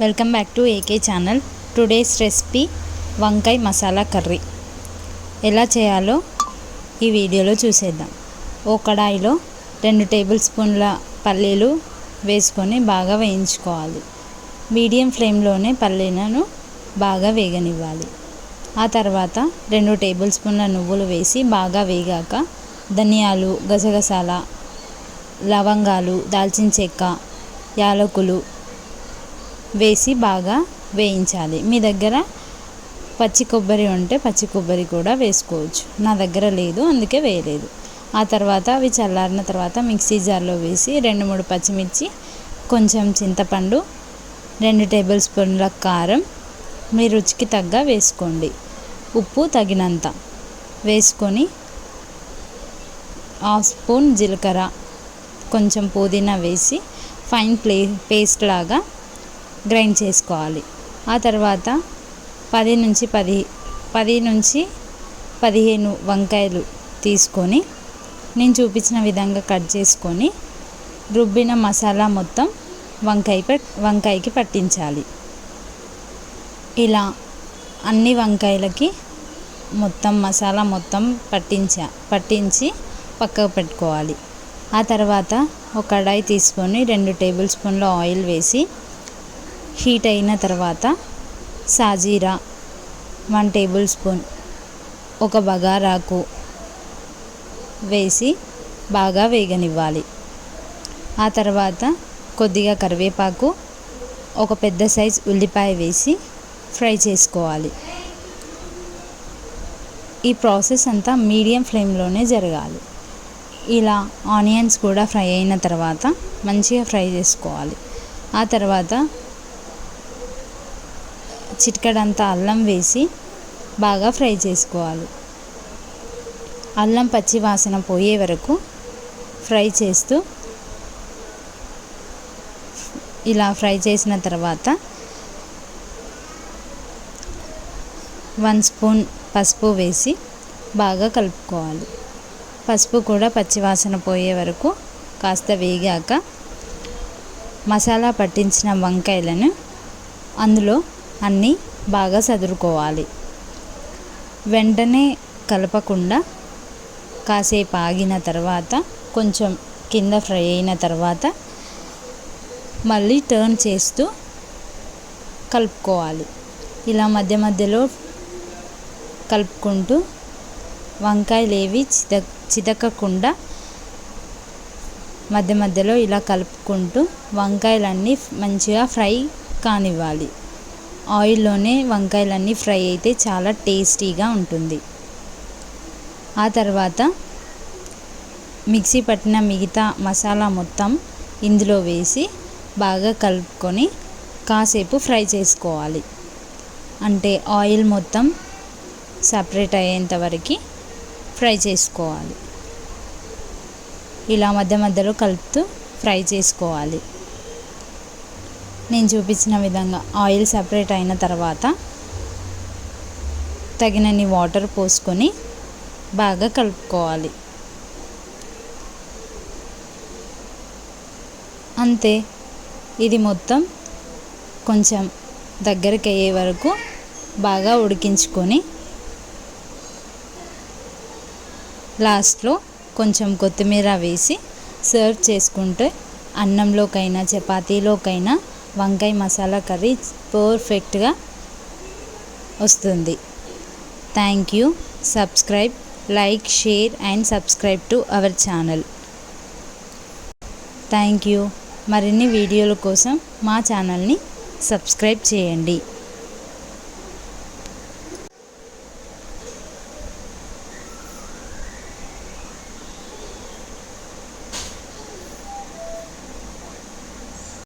Welcome back to AK channel. Today's recipe వంకాయ masala curry. ఎలా చేయాలో ఈ వీడియోలో చూసేద్దాం. ఓ కడాయిలో 2 టేబుల్ స్పూన్ల పల్లీలు వేసుకొని బాగా వేయించుకోవాలి. మీడియం ఫ్లేమ్లోనే పల్లీలను బాగా వేగనివ్వాలి. ఆ తర్వాత 2 టేబుల్ స్పూన్ల నువ్వులు వేసి బాగా వేగాక ధనియాలు, గసగసాల, లవంగాలు, దాల్చిన చెక్క, యాలకులు వేసి బాగా వేయించాలి. మీ దగ్గర పచ్చి కొబ్బరి ఉంటే పచ్చి కొబ్బరి కూడా వేసుకోవచ్చు. నా దగ్గర లేదు, అందుకే వేయలేదు. ఆ తర్వాత అవి చల్లారిన తర్వాత మిక్సీ జార్లో వేసి 2-3 పచ్చిమిర్చి, కొంచెం చింతపండు, 2 టేబుల్ స్పూన్ల కారం, మీ రుచికి తగ్గ వేసుకోండి. ఉప్పు తగినంత వేసుకొని 1/2 స్పూన్ జీలకర్ర, కొంచెం పుదీనా వేసి ఫైన్ పేస్ట్ లాగా గ్రైండ్ చేసుకోవాలి. ఆ తర్వాత 10 నుంచి 15 వంకాయలు తీసుకొని నేను చూపించిన విధంగా కట్ చేసుకొని రుబ్బిన మసాలా మొత్తం వంకాయకి పట్టించాలి. ఇలా అన్ని వంకాయలకి మొత్తం మసాలా మొత్తం పట్టించి పక్కకు పెట్టుకోవాలి. ఆ తర్వాత ఒక కడాయి తీసుకొని 2 టేబుల్ స్పూన్ల ఆయిల్ వేసి హీట్ అయిన తర్వాత సాజీరా 1 టేబుల్ స్పూన్, ఒక బగారాకు వేసి బాగా వేగనివ్వాలి. ఆ తర్వాత కొద్దిగా కరివేపాకు, ఒక పెద్ద సైజ్ ఉల్లిపాయ వేసి ఫ్రై చేసుకోవాలి. ఈ ప్రాసెస్ అంతా మీడియం ఫ్లేమ్లోనే జరగాలి. ఇలా ఆనియన్స్ కూడా ఫ్రై అయిన తర్వాత మంచిగా ఫ్రై చేసుకోవాలి. ఆ తర్వాత చిటికెడంత అల్లం వేసి బాగా ఫ్రై చేసుకోవాలి. అల్లం పచ్చి వాసన పోయే వరకు ఫ్రై చేస్తూ ఇలా ఫ్రై చేసిన తర్వాత 1 స్పూన్ పసుపు వేసి బాగా కలుపుకోవాలి. పసుపు కూడా పచ్చి వాసన పోయే వరకు కాస్త వేగాక మసాలా పట్టించిన వంకాయలను అందులో అన్నీ బాగా సదురుకోవాలి. వెంటనే కలపకుండా కాసేపు ఆగిన తర్వాత కొంచెం కింద ఫ్రై అయిన తర్వాత మళ్ళీ టర్న్ చేస్తూ కలుపుకోవాలి. ఇలా మధ్య మధ్యలో కలుపుకుంటూ వంకాయలు ఏవి చితకకుండా మధ్య మధ్యలో ఇలా కలుపుకుంటూ వంకాయలన్నీ మంచిగా ఫ్రై కానివ్వాలి. ఆయిల్లోనే వంకాయలన్నీ ఫ్రై అయితే చాలా టేస్టీగా ఉంటుంది. ఆ తర్వాత మిక్సీ పట్టిన మిగతా మసాలా మొత్తం ఇందులో వేసి బాగా కలుపుకొని కాసేపు ఫ్రై చేసుకోవాలి. అంటే ఆయిల్ మొత్తం సపరేట్ అయ్యేంత వరకు ఫ్రై చేసుకోవాలి. ఇలా మధ్య మధ్యలో కలుపుతూ ఫ్రై చేసుకోవాలి. నేను చూపించిన విధంగా ఆయిల్ సపరేట్ అయిన తర్వాత తగినన్ని వాటర్ పోసుకొని బాగా కలుపుకోవాలి. అంతే. ఇది మొత్తం కొంచెం దగ్గరికి అయ్యే వరకు బాగా ఉడికించుకొని లాస్ట్లో కొంచెం కొత్తిమీర వేసి సర్వ్ చేసుకుంటే అన్నంలోకైనా చపాతీలోకైనా వంకాయ మసాలా కర్రీ పర్ఫెక్ట్గా వస్తుంది. Thank you. Subscribe, like, share and subscribe to our channel. Thank you. మరిన్ని వీడియోల కోసం మా ఛానల్ని సబ్స్క్రైబ్ చేయండి.